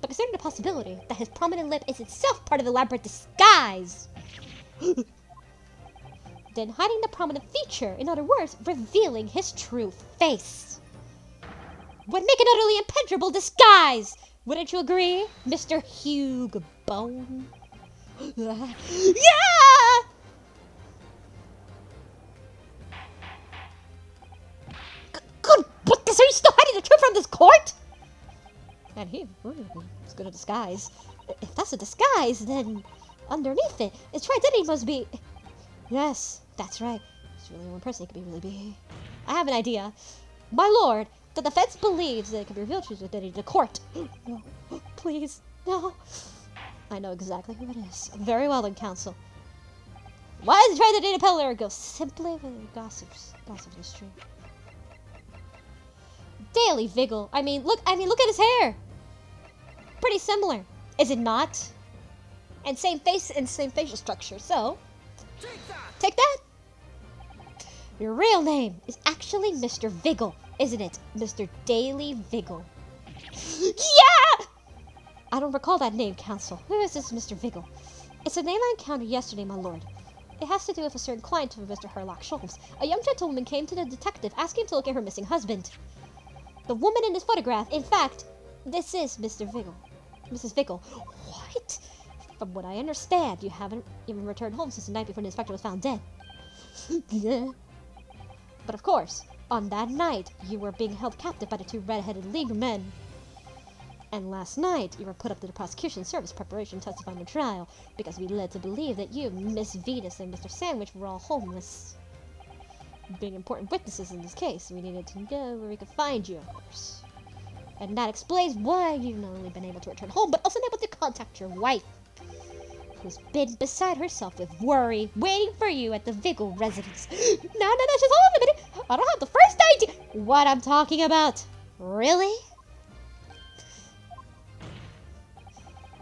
But consider the possibility that his prominent lip is itself part of an elaborate disguise. Then hiding the prominent feature, in other words, revealing his true face, would make an utterly impenetrable disguise. Wouldn't you agree, Mr. Hugh Bone? Yeah! Good, what this? Are you still hiding the truth from this court? And he is good at disguise. If that's a disguise, then underneath it, its true identity must be... Yes, that's right. It's really one person it could really be. I have an idea. My lord, the defense believes that it can be revealed truth identity to the court. No, please, no. I know exactly who it is. Very well then, counsel. Why is the true identity to peddler go simply with gossips in the street? Daily Vigil. I mean, look at his hair. Pretty similar, is it not? And same face and same facial structure. So, take that. Your real name is actually Mr. Vigil, isn't it? Mr. Daily Vigil. Yeah! I don't recall that name, counsel. Who is this Mr. Vigil? It's a name I encountered yesterday, my lord. It has to do with a certain client of Mr. Herlock Sholmes. A young gentlewoman came to the detective asking to look at her missing husband. The woman in this photograph, in fact, this is Mr. Vigil. Mrs. Vigil. What? From what I understand, you haven't even returned home since the night before the inspector was found dead. Yeah. But of course, on that night, you were being held captive by the two red-headed League men. And last night, you were put up to the prosecution service preparation to testify in the trial, because we led to believe that you, Miss Venus, and Mr. Sandwich were all homeless. Being important witnesses in this case, we needed to know where we could find you, of course. And that explains why you've not only been able to return home, but also been able to contact your wife, who's been beside herself with worry, waiting for you at the Vigil residence. No, just hold on a minute. I don't have the first idea what I'm talking about. Really?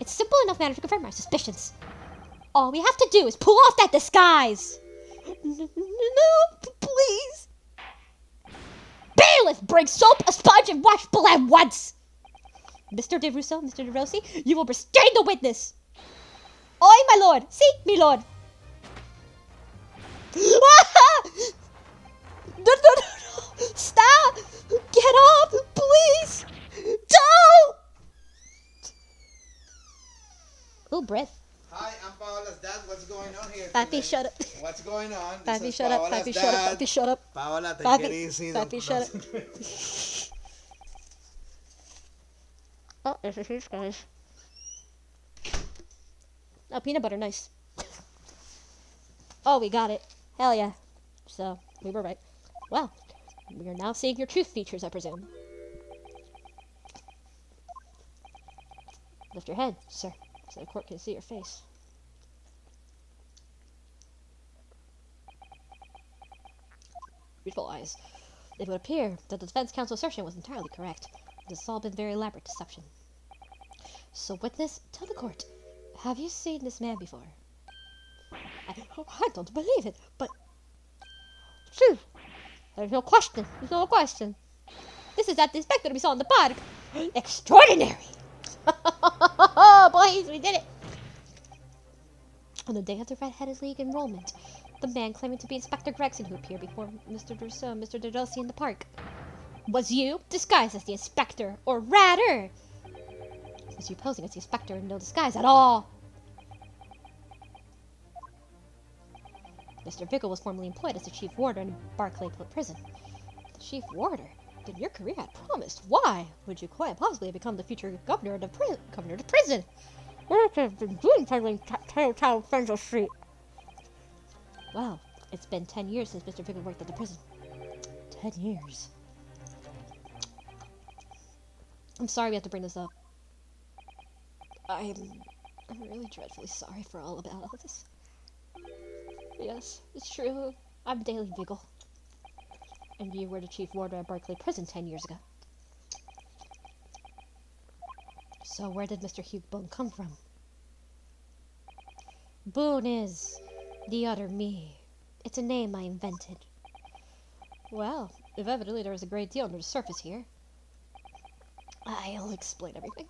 It's simple enough matter to confirm our suspicions. All we have to do is pull off that disguise. No, please. Bailiff, bring soap, a sponge, and wash blood once. Mr. De Russo, Mr. De Rossi, you will restrain the witness. Oi, my lord. See, me lord. No. Stop. Get off, please. Don't. Oh, breath. Hi, I'm Paola's dad. What's going on here? Papi, today? shut up. What's going on? Papi, This is shut up. Paola's Papi, dad. shut up. Papi, shut up. Paola, take Papi, it easy. Papi, shut up. Oh, there's a huge guys. Oh, peanut butter, nice. Oh, we got it. Hell yeah. So, we were right. Well, we are now seeing your truth features, I presume. Lift your head, sir, so the court can see your face. Beautiful eyes. It would appear that the defense counsel's assertion was entirely correct. This has all been very elaborate deception. So, witness, tell the court, have you seen this man before? I don't believe it, but... Phew, there's no question. There's no question. This is that the inspector we saw in the park. Extraordinary! Boys, we did it. On the day of the Red-Headed League enrollment, the man claiming to be Inspector Gregson who appeared before Mr. Rousseau and Mr. Derdelsi in the park was you, disguised as the inspector, or rather, was you posing as the inspector in no disguise at all. Mr. Vigil was formerly employed as the chief warder in Barclay Prison. The chief warder? Then your career had promised. Why would you quite possibly become the future governor of the prison? What have you been doing peddling Tail Frenzel Street? Well, it's been 10 years since Mr. Vigil worked at the prison. 10 years. I'm sorry we have to bring this up. I'm really dreadfully sorry for all about this. Yes, it's true. I'm Daily Vigil. And you were the chief warder at Barclay Prison 10 years ago. So where did Mr. Hugh Boone come from? Boone is the other me. It's a name I invented. Well, if evidently there is a great deal under the surface here, I'll explain everything.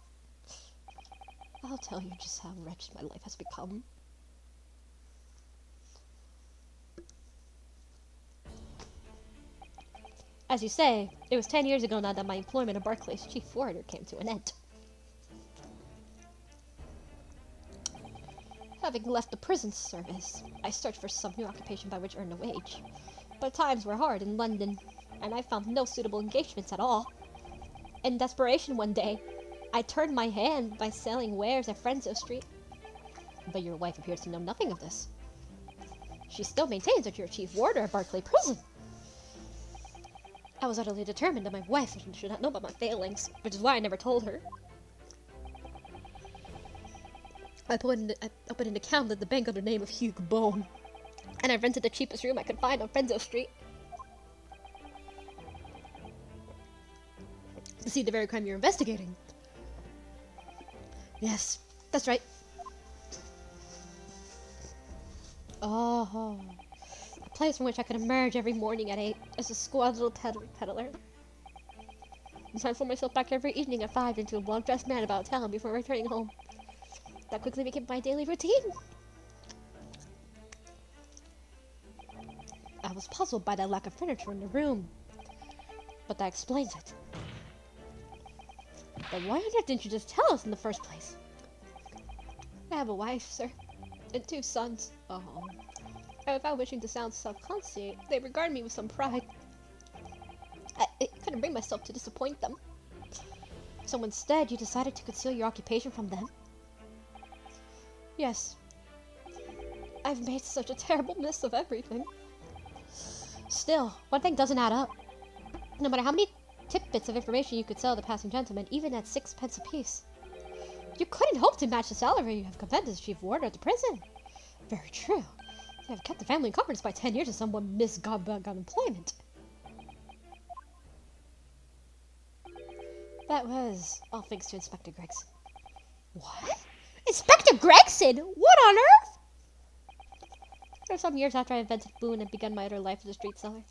I'll tell you just how wretched my life has become. As you say, it was 10 years ago now that my employment at Barclay's chief warder came to an end. Having left the prison service, I searched for some new occupation by which to earn a wage. But times were hard in London, and I found no suitable engagements at all. In desperation one day, I turned my hand by selling wares at Frenzo Street. But your wife appears to know nothing of this. She still maintains that you're chief warder at Barclay Prison. I was utterly determined that my wife should not know about my failings, which is why I never told her. I opened an account at the bank under the name of Hugh Boone, and I rented the cheapest room I could find on Frenzo Street. To see the very crime you're investigating. Yes, that's right. Oh, a place from which I could emerge every morning at 8 as a squad little peddler. And transform myself back every evening at 5 into a well-dressed man about town before returning home. That quickly became my daily routine. I was puzzled by that lack of furniture in the room, but that explains it. But why on earth didn't you just tell us in the first place? I have a wife, sir, and 2 sons. Oh. And without wishing to sound self-conceited, they regard me with some pride. I couldn't bring myself to disappoint them. So instead, you decided to conceal your occupation from them? Yes. I've made such a terrible mess of everything. Still, one thing doesn't add up. No matter how many tidbits of information you could sell the passing gentleman, even at 6 pence apiece, you couldn't hope to match the salary you have commanded as chief warder at the prison. Very true. You have kept the family in confidence by 10 years of someone misguided employment. That was all thanks to Inspector Gregson. What? Inspector Gregson? What on earth? There were some years after I invented Boone and begun my utter life as a street seller.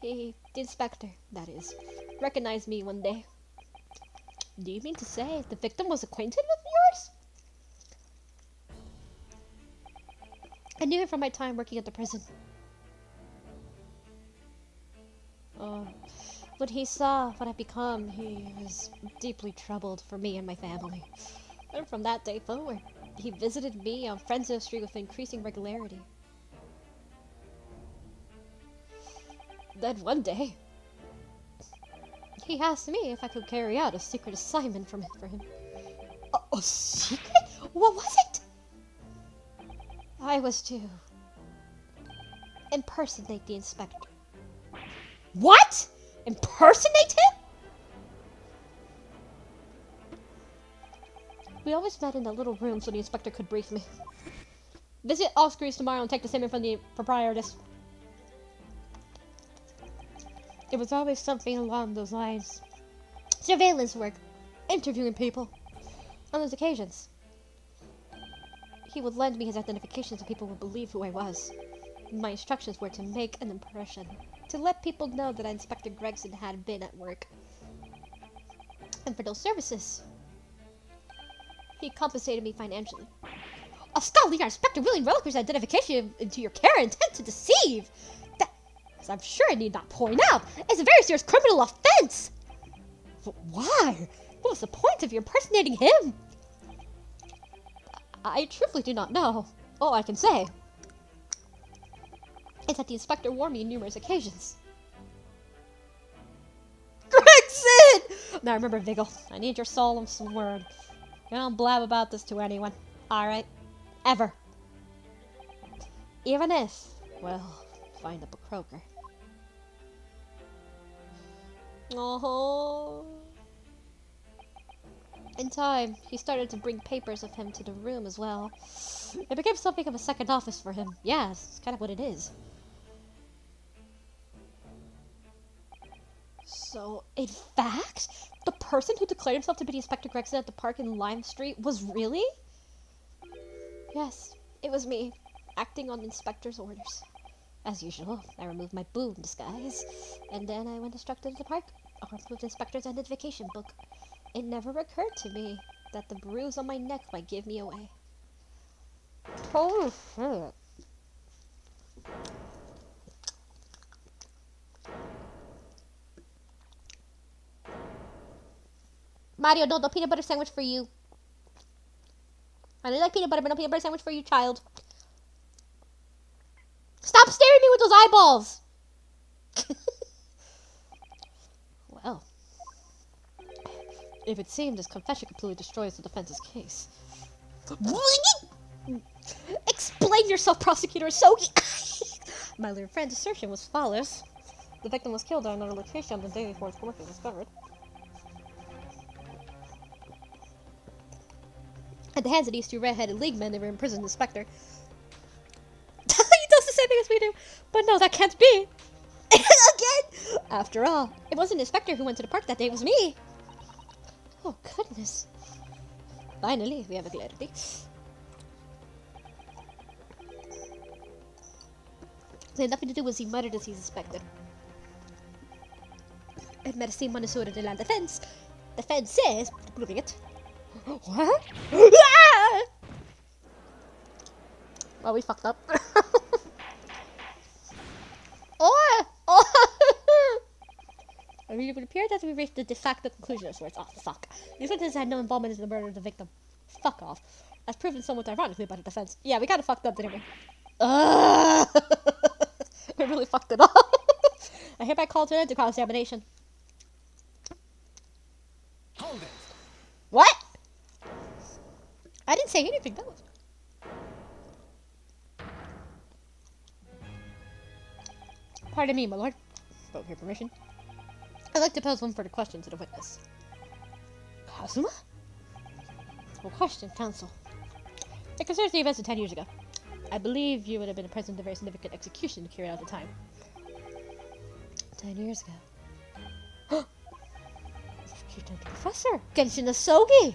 He, the inspector, that is, recognized me one day. Do you mean to say the victim was acquainted with yours? I knew him from my time working at the prison. When he saw what I'd become, he was deeply troubled for me and my family. And from that day forward, he visited me on Frenzo Street with increasing regularity. Then one day, he asked me if I could carry out a secret assignment for him. A secret? What was it? I was to impersonate the inspector. What? Impersonate him? We always met in a little room so the inspector could brief me. Visit all screws tomorrow and take the statement from the proprietress. It was always something along those lines. Surveillance work. Interviewing people. On those occasions, he would lend me his identification so people would believe who I was. My instructions were to make an impression. To let people know that Inspector Gregson had been at work. And for those services, he compensated me financially. of Scotland Yard Inspector William relinquished identification into your care intent to deceive. That, as I'm sure I need not point out, is a very serious criminal offense. But why? What was the point of you impersonating him? I truthfully do not know. All I can say is that the inspector warned me on numerous occasions. Gregson! Now remember, Vigil, I need your solemn word. You don't blab about this to anyone, alright? Ever. Even if, well, find up a croaker. Oh. In time, he started to bring papers of him to the room as well. It became something of a second office for him. Yeah, it's kind of what it is. So, in fact, the person who declared himself to be Inspector Gregson at the park in Lime Street was really? Yes, it was me, acting on the inspector's orders. As usual, I removed my boo in disguise, and then I went instructed to the park, armed with the inspector's identification book. It never occurred to me that the bruise on my neck might give me away. Holy shit. Mario, no peanut butter sandwich for you. I really like peanut butter, but no peanut butter sandwich for you, child. Stop staring at me with those eyeballs! Well, if it seemed this confession completely destroys the defense's case. Explain yourself, Prosecutor Sogi! My little friend's assertion was false. The victim was killed at another location on the day before his corpse was discovered. At the hands of these two red-headed league men, they were imprisoned in the Spectre. He does the same thing as we do, but no, that can't be. Again! After all, it wasn't the Inspector who went to the park that day, it was me. Oh, goodness. Finally, we have a clarity. It had nothing to do with he muttered as he suspected. It medicine Manasura de la Defense. The Fed says, proving it. What? Well, we fucked up. I mean, it would appear that we reached the de facto conclusion of sorts. Oh, fuck. These witnesses had no involvement in the murder of the victim. Fuck off. As proven somewhat ironically by the defense. Yeah, we kinda fucked up, didn't we? We really fucked it up. I hereby call to an end to cross-examination. Hold it. What? I didn't say anything, that was... Pardon me, my lord. With your permission. I'd like to pose one further question to the witness. Kazuma? Well, question, counsel. It concerns the events of 10 years ago. I believe you would have been present at a very significant execution carried out at the time. 10 years ago. Executed the professor! Genshin Asogi!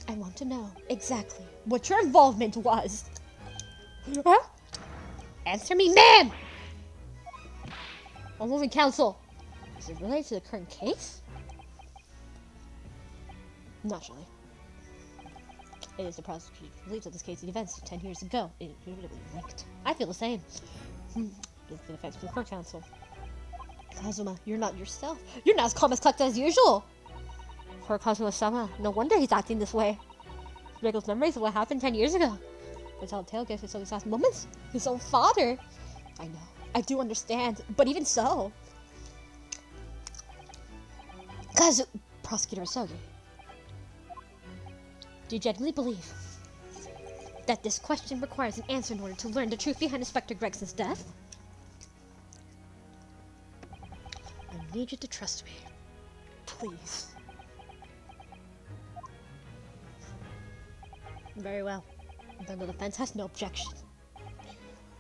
I want to know exactly what your involvement was. Huh? Answer me, ma'am! I'm moving counsel. Is it related to the current case? Naturally. It is the prosecution believes that this case and events of 10 years ago is really linked. I feel the same. It's the defense for counsel. Kazuma, you're not yourself. You're not as calm as collected as usual. Poor Kazuma-sama. No wonder he's acting this way. Rigo's memories of what happened 10 years ago. The telltale gives his last moments. His own father. I know. I do understand. But even so. Prosecutor Asogi. Do you genuinely believe that this question requires an answer in order to learn the truth behind Inspector Gregson's death? I need you to trust me. Please. Very well. Then the defense has no objection.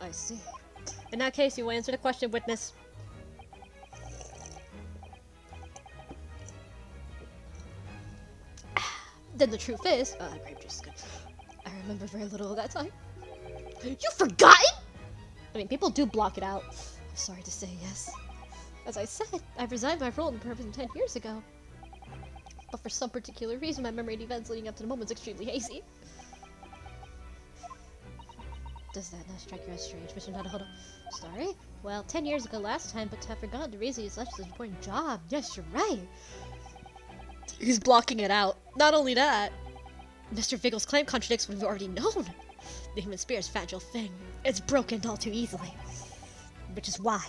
I see. In that case, you will answer the question, witness. Then the truth is, grape juice is good. I remember very little of that time. You've forgotten? I mean, people do block it out. I'm sorry to say, yes. As I said, I resigned my role in the prison 10 years ago. But for some particular reason, my memory of events leading up to the moment is extremely hazy. Does that not strike you as strange, Mr. Naruhodo? Sorry? Well, 10 years ago last time, but I forgot the reason he's left this important job. Yes, you're right. He's blocking it out. Not only that, Mr. Viggle's claim contradicts what we've already known. The human spirit is a fragile thing. It's broken all too easily. Which is why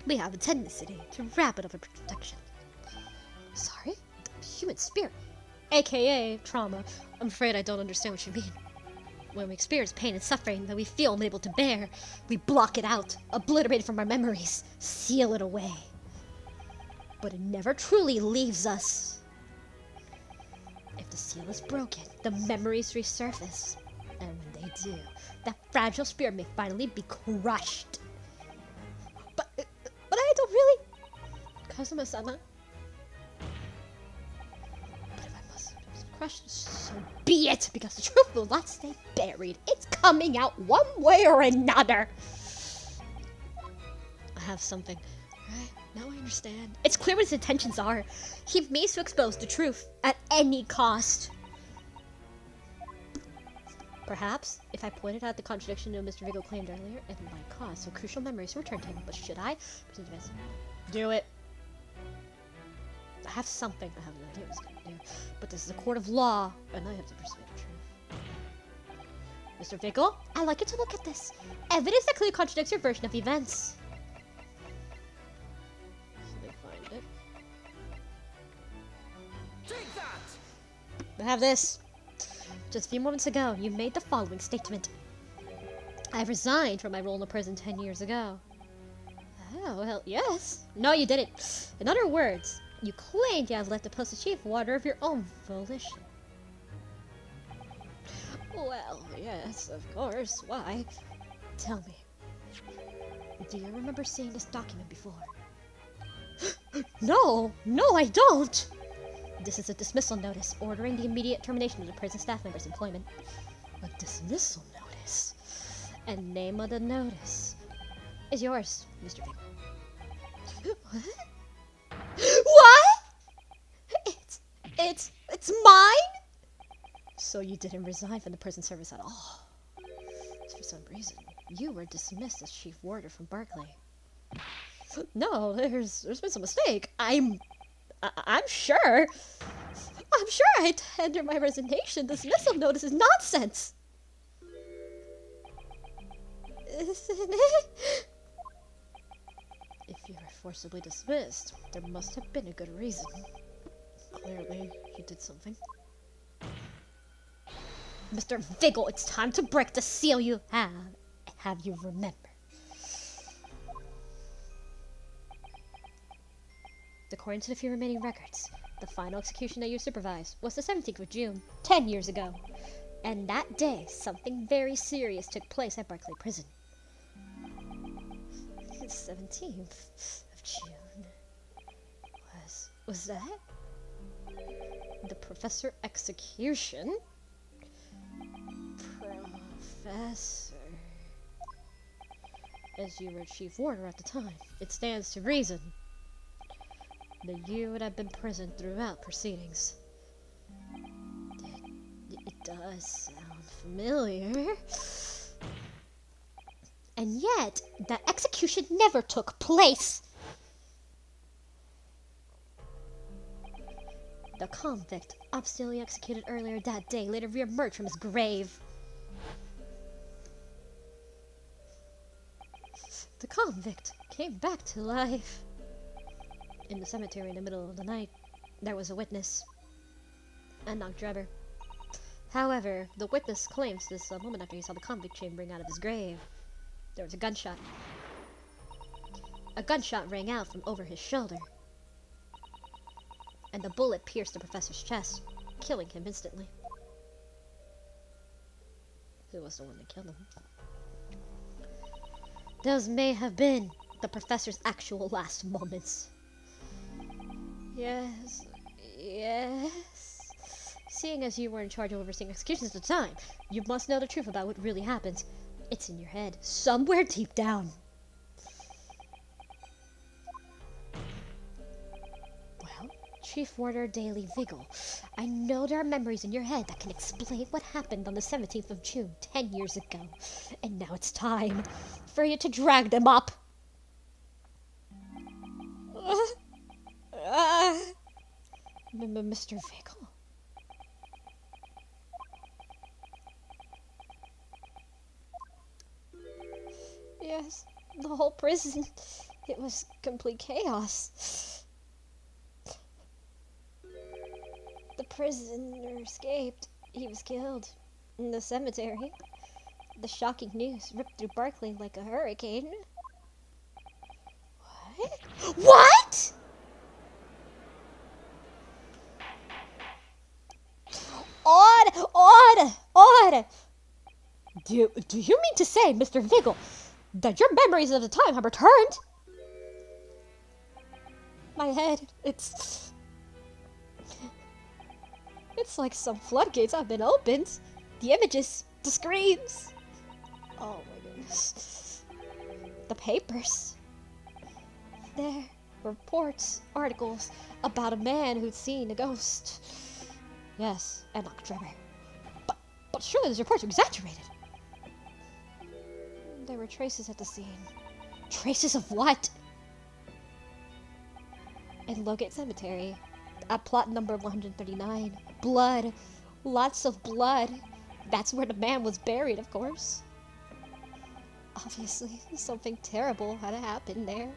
we have a tendency to wrap it up in protection. Sorry? The human spirit? AKA trauma. I'm afraid I don't understand what you mean. When we experience pain and suffering that we feel unable to bear, we block it out, obliterate it from our memories, seal it away. But it never truly leaves us. If the seal is broken, the memories resurface. And when they do, that fragile spirit may finally be crushed. But I don't really... Kazuma-sama? But if I must crush, so be it, because the truth will not stay buried. It's coming out one way or another. I have something. Right? Now I understand. It's clear what his intentions are. He means to expose the truth at any cost. Perhaps, if I pointed out the contradiction Mr. Viggo claimed earlier, it might cause some crucial memories to return to him. But should I? Do it. I have something. I have no idea what it's going to do. But this is a court of law, and I have to persuade the truth. Mr. Viggo, I'd like you to look at this. Evidence that clearly contradicts your version of events. So they find it. Take that! I have this. Just a few moments ago, you made the following statement. I resigned from my role in the prison 10 years ago. Oh, well, yes. No, you didn't. In other words, you claimed you have left the post of chief warder of your own volition. Well, yes, of course. Why? Tell me. Do you remember seeing this document before? No, I don't. This is a dismissal notice ordering the immediate termination of the prison staff member's employment. A dismissal notice? And name of the notice is yours, Mr. Viggo. What? What? It's mine? So you didn't resign from the prison service at all. For some reason, you were dismissed as chief warder from Barclay. No, there's been some mistake. I'm sure. I'm sure I tender my resignation. Dismissal notice is nonsense. Isn't it? If you were forcibly dismissed, there must have been a good reason. Clearly, you did something. Mr. Viggo, it's time to break the seal you have you remember. According to the few remaining records, the final execution that you supervised was the 17th of June, 10 years ago. And that day, something very serious took place at Barclay Prison. The 17th of June. Was that? The professor execution? Professor. As you were chief warder at the time, it stands to reason that you would have been present throughout proceedings. It does sound familiar. And yet, that execution never took place. The convict, obstinately executed earlier that day, later re-emerged from his grave. The convict came back to life. In the cemetery in the middle of the night, there was a witness. A knock driver. However, the witness claims this a moment after he saw the convict chambering out of his grave, there was a gunshot. A gunshot rang out from over his shoulder. And the bullet pierced the professor's chest, killing him instantly. Who was the one that killed him? Those may have been the professor's actual last moments. Yes. Seeing as you were in charge of overseeing executions at the time, you must know the truth about what really happened. It's in your head, somewhere deep down. Well, Chief Warder Daily Vigil. I know there are memories in your head that can explain what happened on the 17th of June, 10 years ago. And now it's time for you to drag them up. Mr. Vigil? Yes, the whole prison. It was complete chaos. The prisoner escaped. He was killed in the cemetery. The shocking news ripped through Barclay like a hurricane. What? What?! Odd! Do you mean to say, Mr. Vigil, that your memories of the time have returned? My head, it's like some floodgates have been opened. The images, the screams. Oh my goodness. The papers. There were reports, articles about a man who'd seen a ghost. Yes, Enoch Trevor. But surely those reports were exaggerated. There were traces at the scene. Traces of what? In Logate Cemetery, at plot number 139. Blood. Lots of blood. That's where the man was buried, of course. Obviously, something terrible had happened there.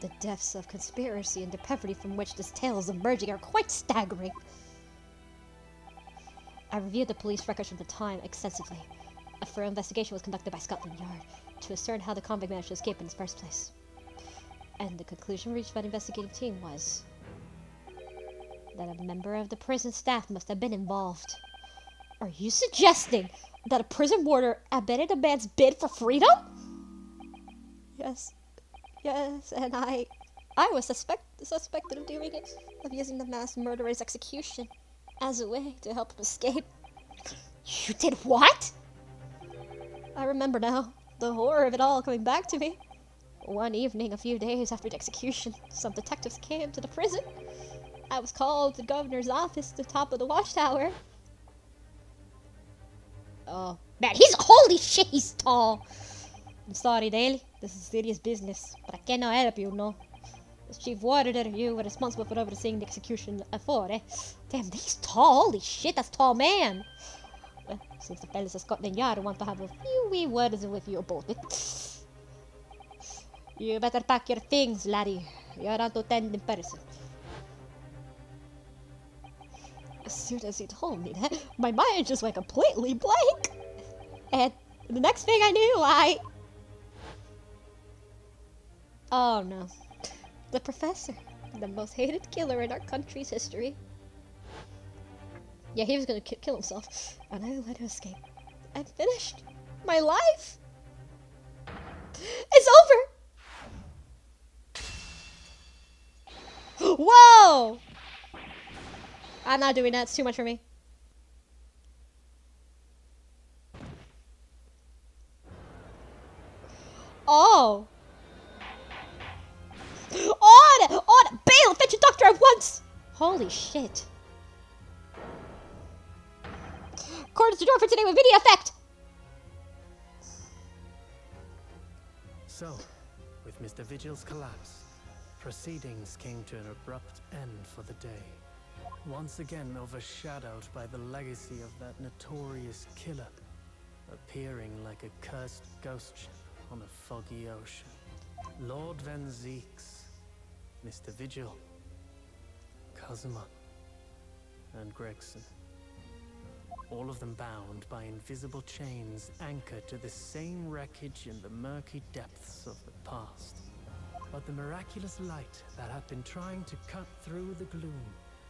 The depths of conspiracy and depravity from which this tale is emerging are quite staggering. I reviewed the police records from the time extensively. A thorough investigation was conducted by Scotland Yard to ascertain how the convict managed to escape in the first place. And the conclusion reached by the investigative team was that a member of the prison staff must have been involved. Are you suggesting that a prison warder abetted a man's bid for freedom? Yes, and I was suspected of doing it, of using the mass murderer's execution as a way to help him escape. You did what? I remember now, the horror of it all coming back to me. One evening, a few days after the execution, some detectives came to the prison. I was called to the governor's office at the top of the watchtower. Oh, man, holy shit, he's tall. I'm sorry, Daly. This is serious business, but I cannot help you, no. As chief warder, you were responsible for overseeing the execution for, eh? Damn, he's tall. Holy shit, that's a tall man. Well, since the fellas at Scotland Yard want to have a few wee words with you about it. You better pack your things, laddie. You're on to attend in person. As soon as he told me that, my mind just went completely blank. And the next thing I knew, Oh no. The professor. The most hated killer in our country's history. Yeah, he was gonna kill himself. And I let him escape. I'm finished. My life. It's over. Whoa! I'm not doing that. It's too much for me. Oh! On! Bale! Fetch a doctor at once! Holy shit. Cordon's the door for today with video effect! So, with Mr. Vigil's collapse, proceedings came to an abrupt end for the day. Once again overshadowed by the legacy of that notorious killer, appearing like a cursed ghost ship on a foggy ocean. Lord Van Zeeks, Mr. Vigil, Kazuma, and Gregson. All of them bound by invisible chains anchored to the same wreckage in the murky depths of the past. But the miraculous light that had been trying to cut through the gloom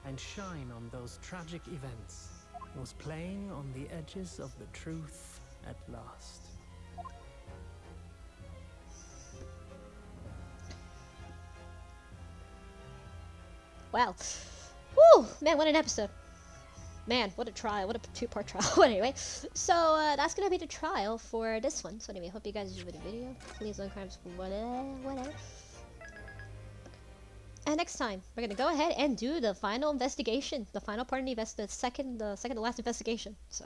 and shine on those tragic events was playing on the edges of the truth at last. Wow. Woo! Man, what an episode. Man, what a trial. What a two-part trial. Anyway, so that's going to be the trial for this one. So anyway, hope you guys enjoyed the video. Please like, comment, whatever. And next time, we're gonna go ahead and do the final investigation, the final part of the second to last investigation. So,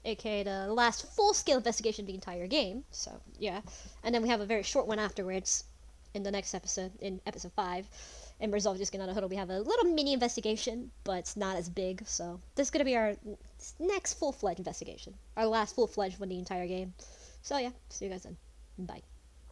aka the last full-scale investigation of the entire game. So yeah, and then we have a very short one afterwards, in the next episode, in episode 5. And Resolve just get out of huddle. We have a little mini investigation, but it's not as big. So this is gonna be our next full-fledged investigation, our last full-fledged one the entire game. So yeah, see you guys then. Bye.